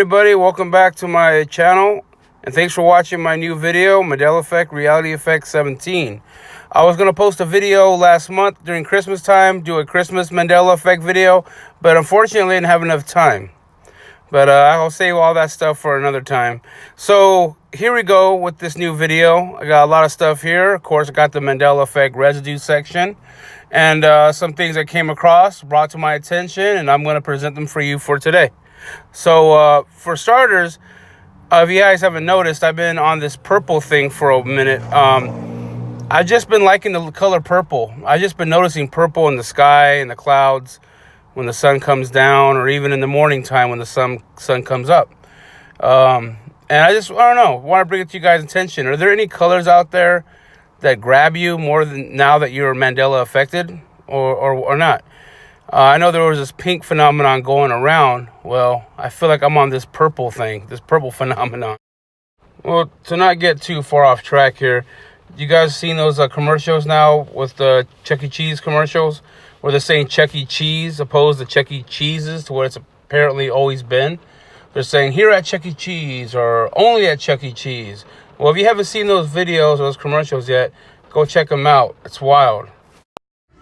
everybody, welcome back to my channel, and thanks for watching my new video, Mandela Effect, Reality Effect 17. I was going to post a video last month during Christmas time, do a Christmas Mandela Effect video, but unfortunately I didn't have enough time. But I'll save all that stuff for another time. So here we go with this new video. I got a lot of stuff here. Of course, I got the Mandela Effect residue section, and some things I came across, brought to my attention, and I'm going to present them for you for today. So for starters, if you guys haven't noticed, I've been on this purple thing for a minute. I've just been liking the color purple. I've just been noticing purple in the sky and the clouds when the sun comes down, or even in the morning time when the sun comes up. And I don't know, want to bring it to you guys' attention. Are there any colors out there that grab you more than now that you're Mandela affected, or not? I know there was this pink phenomenon going around. Well, I feel like I'm on this purple thing, this purple phenomenon. Well, to not get too far off track here, you guys seen those commercials now with the Chuck E. Cheese commercials where they're saying Chuck E. Cheese opposed to Chuck E. Cheese's, to where it's apparently always been? They're saying here at Chuck E. Cheese or only at Chuck E. Cheese. Well, if you haven't seen those videos or those commercials yet, go check them out. It's wild.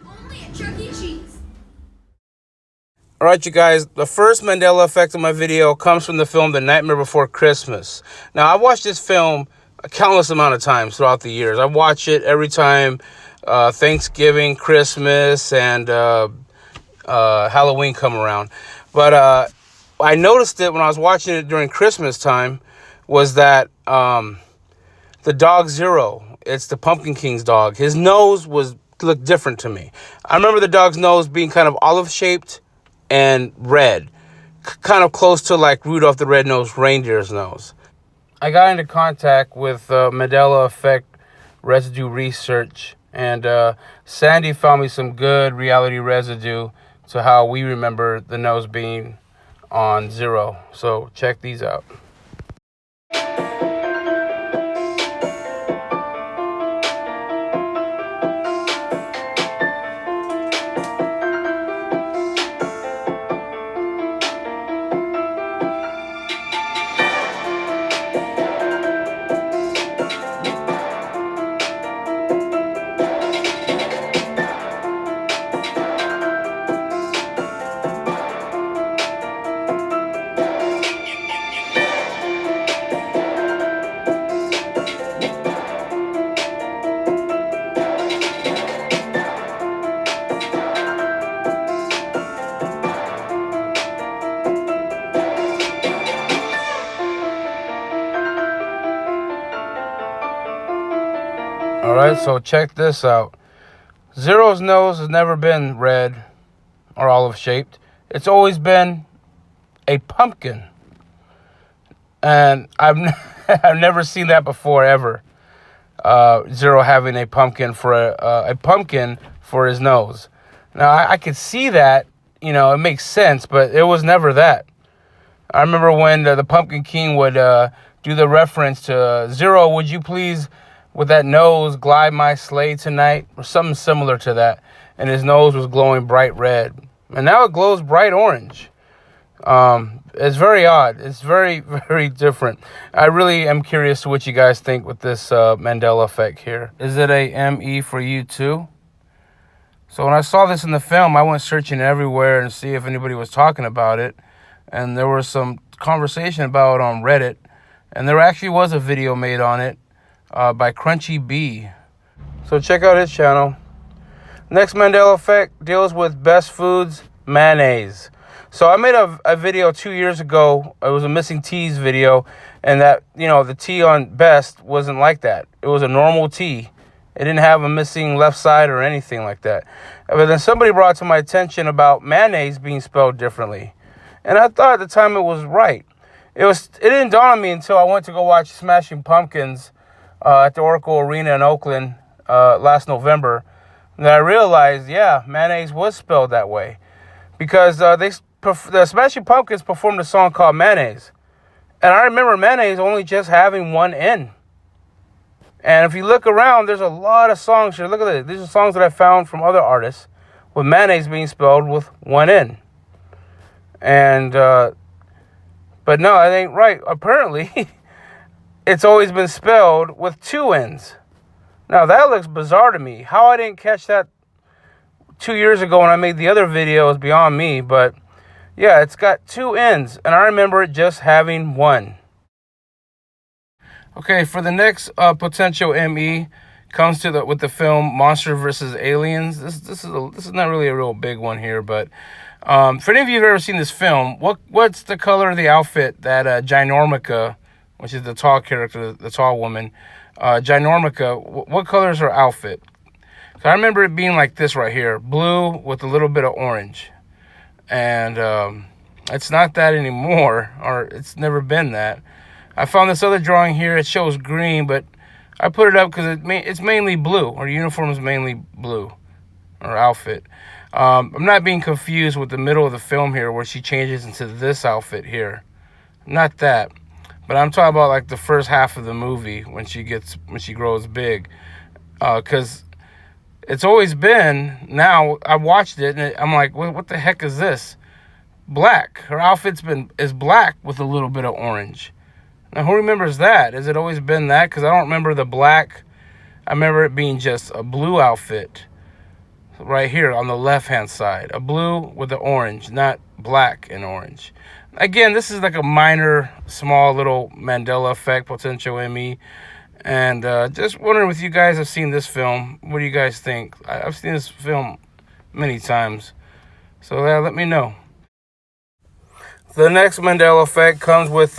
Only at Chuck E. Cheese. Alright, you guys, the first Mandela Effect of my video comes from the film The Nightmare Before Christmas. Now, I've watched this film a countless amount of times throughout the years. I watch it every time Thanksgiving, Christmas, and Halloween come around. But I noticed it when I was watching it during Christmas time, was that the dog Zero, it's the Pumpkin King's dog, his nose looked different to me. I remember the dog's nose being kind of olive-shaped and red, kind of close to like Rudolph the Red-Nosed Reindeer's nose. I got into contact with Mandela Effect residue research, and Sandy found me some good reality residue to how we remember the nose being on Zero. So check these out. Alright, so check this out. Zero's nose has never been red or olive-shaped. It's always been a pumpkin. And I've never seen that before, ever. Zero having a pumpkin for his nose. Now, I could see that, you know, it makes sense, but it was never that. I remember when the Pumpkin King would do the reference to, Zero, would you please, with that nose, glide my sleigh tonight, or something similar to that. And his nose was glowing bright red, and now it glows bright orange. It's very odd. It's very, very different. I really am curious to what you guys think with this Mandela Effect here. Is it a ME for you too? So when I saw this in the film, I went searching everywhere and see if anybody was talking about it, and there was some conversation about it on Reddit, and there actually was a video made on it by Crunchy B. So check out his channel. Next Mandela Effect deals with best foods, mayonnaise. So I made a video 2 years ago. It was a missing T's video, and that, you know, the T on best wasn't like that. It was a normal T. It didn't have a missing left side or anything like that. But then somebody brought to my attention about mayonnaise being spelled differently, and I thought at the time it was right. It didn't dawn on me until I went to go watch Smashing Pumpkins at the Oracle Arena in Oakland last November, that I realized, yeah, mayonnaise was spelled that way, because the Smashing Pumpkins performed a song called Mayonnaise, and I remember mayonnaise only just having one N. And if you look around, there's a lot of songs here. Look at this. These are songs that I found from other artists with mayonnaise being spelled with one N. And But no, that ain't right. Apparently, it's always been spelled with 2 N's. Now, that looks bizarre to me. How I didn't catch that 2 years ago when I made the other video is beyond me. But, yeah, it's got 2 N's. And I remember it just having 1. Okay, for the next potential ME comes to with the film Monster vs. Aliens. This is not really a real big one here, but for any of you who've ever seen this film, what's the color of the outfit that Ginormica, which is the tall character, the tall woman, Ginormica, what color is her outfit? So I remember it being like this right here, blue with a little bit of orange, and it's not that anymore, or it's never been that. I found this other drawing here. It shows green, but I put it up because it's mainly blue. Her uniform is mainly blue, her outfit. I'm not being confused with the middle of the film here where she changes into this outfit here. Not that. But I'm talking about like the first half of the movie when she grows big. Because it's always been, now I watched it and I'm like, what the heck is this? Black. Her outfit's is black with a little bit of orange. Now, who remembers that? Has it always been that? Because I don't remember the black. I remember it being just a blue outfit right here on the left-hand side. A blue with the orange, not black and orange. Again, this is like a minor, small little Mandela Effect potential ME. And just wondering if you guys have seen this film. What do you guys think? I've seen this film many times. So let me know. The next Mandela Effect comes with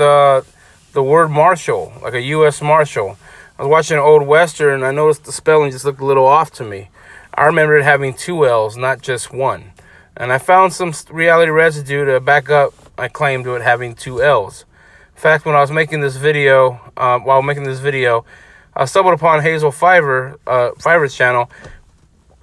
the word Marshal, like a U.S. Marshal. I was watching an old Western, and I noticed the spelling just looked a little off to me. I remember it having 2 L's, not just 1. And I found some reality residue to back up my claim to it having 2 L's. In fact, when I was making this video, I stumbled upon Hazel Fiver's channel.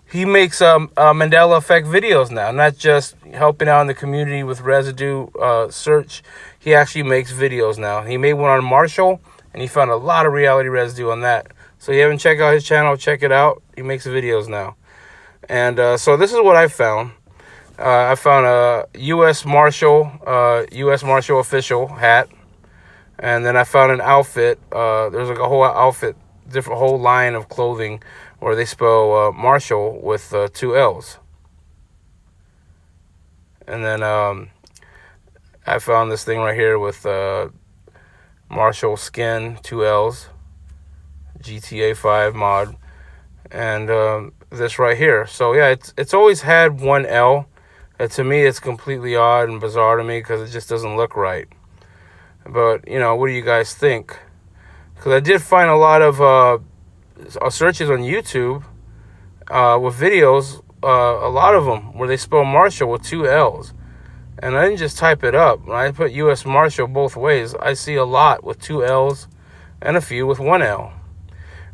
He makes Mandela Effect videos now, not just helping out in the community with residue search. He actually makes videos now. He made one on Marshal, and he found a lot of reality residue on that. So if you haven't checked out his channel, check it out. He makes videos now. And so this is what I found. I found a U.S. Marshal official hat. And then I found an outfit. There's like a whole outfit, whole line of clothing where they spell Marshal with 2 L's. And then I found this thing right here with Marshal skin, 2 L's, GTA 5 mod, and this right here. So yeah, it's always had 1 L. And to me, it's completely odd and bizarre to me because it just doesn't look right. But, you know, what do you guys think? Because I did find a lot of searches on YouTube with videos, a lot of them, where they spell Marshal with 2 L's. And I didn't just type it up. When I put U.S. Marshal both ways, I see a lot with 2 L's and a few with 1 L.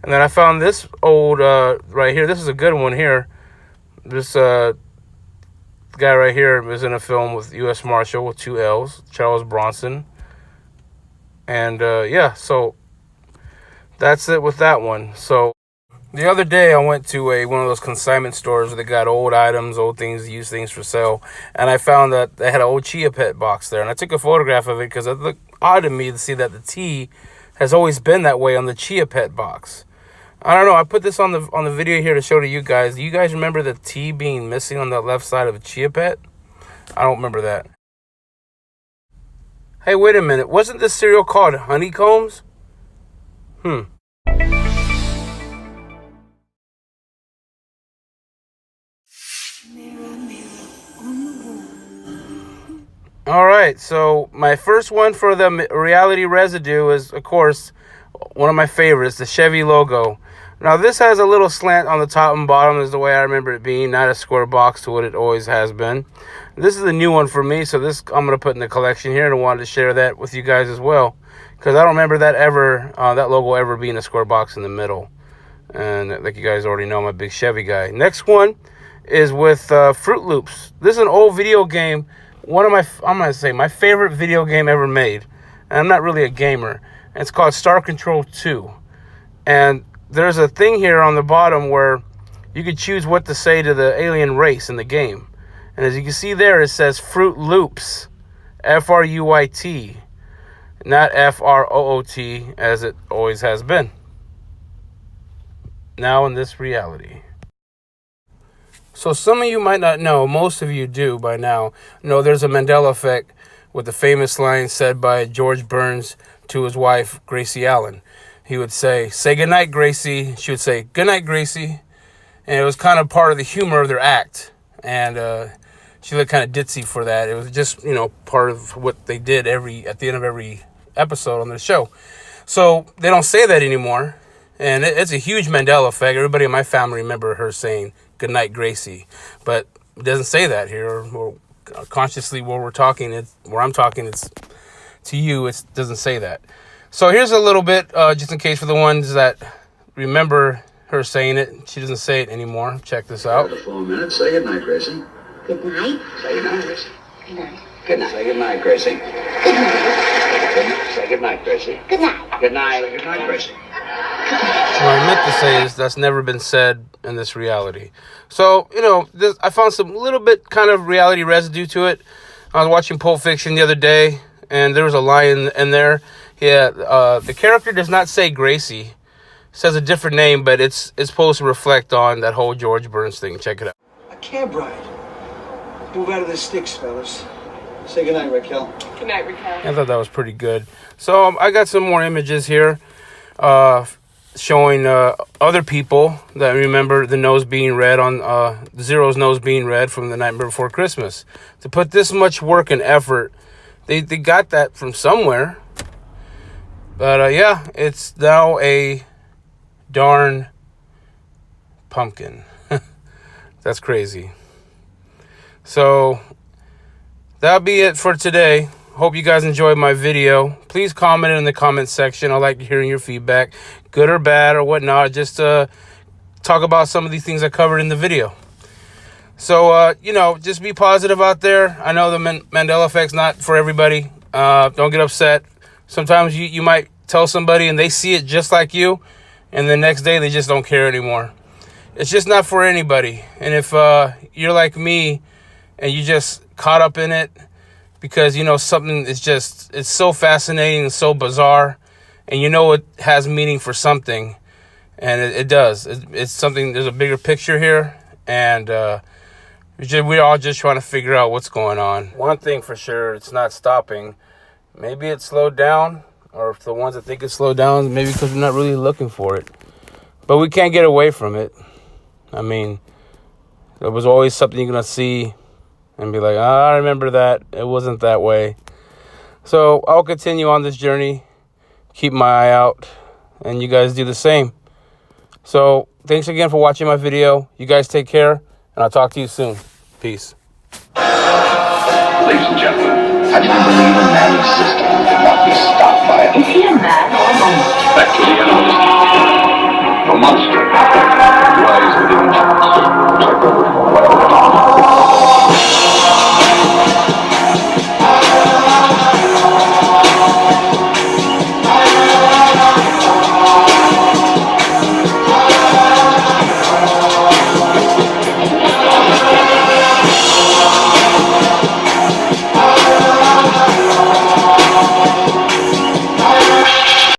And then I found this old, right here. This is a good one here. This guy right here was in a film with U.S. Marshal with 2 L's, Charles Bronson. And yeah, so that's it with that one. So the other day I went to one of those consignment stores where they got old items, old things, used things for sale. And I found that they had an old Chia Pet box there. And I took a photograph of it because it looked odd to me to see that the T has always been that way on the Chia Pet box. I don't know. I put this on the video here to show to you guys. Do you guys remember the T being missing on the left side of a Chia Pet? I don't remember that. Hey, wait a minute. Wasn't this cereal called Honeycombs? All right, so my first one for the reality residue is, of course, one of my favorites, the Chevy logo. Now, this has a little slant on the top and bottom, is the way I remember it being, not a square box to what it always has been. This is a new one for me, so this I'm going to put in the collection here, and I wanted to share that with you guys as well, because I don't remember that that logo ever being a square box in the middle. And like you guys already know, I'm a big Chevy guy. Next one is with Fruit Loops. This is an old video game. I'm going to say my favorite video game ever made. And I'm not really a gamer. And it's called Star Control 2. And there's a thing here on the bottom where you could choose what to say to the alien race in the game. And as you can see there, it says Fruit Loops, F-R-U-I-T. not F-R-O-O-T as it always has been. Now in this reality. So some of you might not know, most of you do by now, know there's a Mandela Effect with the famous line said by George Burns to his wife, Gracie Allen. He would say goodnight, Gracie. She would say, goodnight, Gracie. And it was kind of part of the humor of their act. And she looked kind of ditzy for that. It was just, part of what they did at the end of every episode on the show. So they don't say that anymore. And it's a huge Mandela Effect. Everybody in my family remember her saying, goodnight, Gracie. But it doesn't say that here. Or consciously where I'm talking, it's to you, it doesn't say that. So here's a little bit, just in case for the ones that remember her saying it. She doesn't say it anymore. Check this out. For 4 minutes. Say goodnight, Gracie. Good night. Say goodnight, Gracie. Good night. Good night. Say goodnight, Gracie. Good night. Say goodnight, Gracie. Good night. Good night. Good night, Gracie. What I meant to say is that's never been said in this reality. So, I found some little bit kind of reality residue to it. I was watching Pulp Fiction the other day, and there was a line in there. Yeah, the character does not say Gracie. It says a different name, but it's supposed to reflect on that whole George Burns thing. Check it out. A cab ride. Move out of the sticks, fellas. Say goodnight, Raquel. Good night, Raquel. I thought that was pretty good. So I got some more images here showing other people that remember the nose being red on Zero's nose being red from the Nightmare Before Christmas. To put this much work and effort, they got that from somewhere. But yeah, it's now a darn pumpkin. That's crazy. So that'll be it for today. Hope you guys enjoyed my video. Please comment in the comment section. I like hearing your feedback, good or bad or whatnot. Just talk about some of these things I covered in the video. So, just be positive out there. I know the Mandela Effect's not for everybody. Don't get upset. Sometimes you might tell somebody and they see it just like you, and the next day they just don't care anymore. It's just not for anybody. And if you're like me and you just caught up in it because something is it's so fascinating and so bizarre, and it has meaning for something, and it does. It's something. There's a bigger picture here, and we're all just trying to figure out what's going on. One thing for sure, it's not stopping. Maybe it slowed down, or if the ones that think it slowed down, maybe because we're not really looking for it. But we can't get away from it. I mean, there was always something you're going to see and be like, I remember that. It wasn't that way. So I'll continue on this journey, keep my eye out, and you guys do the same. So thanks again for watching my video. You guys take care, and I'll talk to you soon. Peace. Ladies and gentlemen, I do believe a man's system cannot be stopped by it. Is he a man or a monster? Back to the animals. The monster lies within chance.